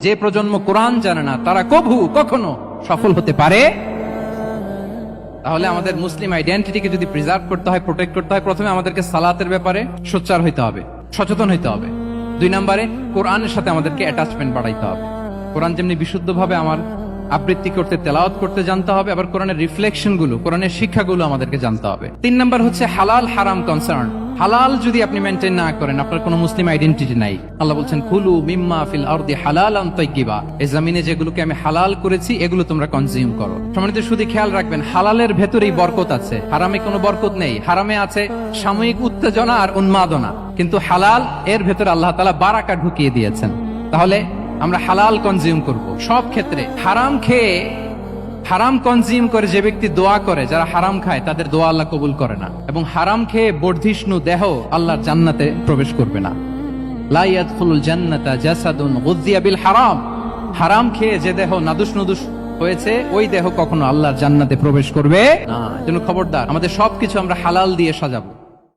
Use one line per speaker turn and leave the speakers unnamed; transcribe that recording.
যে প্রজন্ম কোরআন জানে না তারা কখনো সফল হতে পারে। তাহলে আমাদের মুসলিম আইডেন্টিটিকে যদি প্রিজার্ভ করতে হয়, প্রোটেক্ট করতে হয়, প্রথমে আমাদেরকে সালাতের ব্যাপারে সোচ্চার হইতে হবে, সচেতন হইতে হবে। 2 নম্বরে কোরআনের সাথে আমাদেরকে অ্যাটাচমেন্ট বাড়াইতে হবে। কোরআন যেমনি বিশুদ্ধভাবে আমার আবৃত্তি করতে, তেলাওয়াত করতে জানতে হবে, আবার কোরআনের রিফ্লেকশন গুলো, কোরআনের শিক্ষাগুলো আমাদেরকে জানতে হবে। 3 নম্বর হচ্ছে হালাল হারাম কনসার্ন। হালাল যদি আপনি মেনটেন না করেন, আপনার কোনো মুসলিম আইডেন্টিটি নাই। আল্লাহ বলছেন কুলু মিম্মা ফিল আরদি হালালান তাইয়্যিবা, এই জমিনে যেগুলোকে আমি হালাল করেছি এগুলো তোমরা কনজিউম করো। সম্মানিত শুধু খেয়াল রাখবেন, হালালের ভেতরেই বরকত আছে, হারামে কোনো বরকত নেই। হারামে আছে সাময়িক উত্তেজনা আর উন্মাদনা, কিন্তু হালাল এর ভেতরে আল্লাহ তাআলা বারাকা ঢুকিয়ে দিয়েছেন। তাহলে আমরা হালাল কনজিউম করব সব ক্ষেত্রে। হারাম খেয়ে, হারাম কনজিউম করে যে ব্যক্তি দোয়া করে, যারা হারাম খায় তাদের দোয়া আল্লাহ কবুল করে না, এবং হারাম খেয়ে বর্ধিষ্ণু দেহ আল্লাহর জান্নাতে প্রবেশ করবে না। লা ইয়াদখুলুল জান্নাতা জাসাদুন গুযিয়া বিল হারাম। হারাম খেয়ে যে দেহ নাদুস নুদুস হয়েছে, ওই দেহ কখনো আল্লাহর জান্নাতে প্রবেশ করবে না। এজন্য খবরদার, আমাদের সবকিছু আমরা হালাল দিয়ে সাজাবো।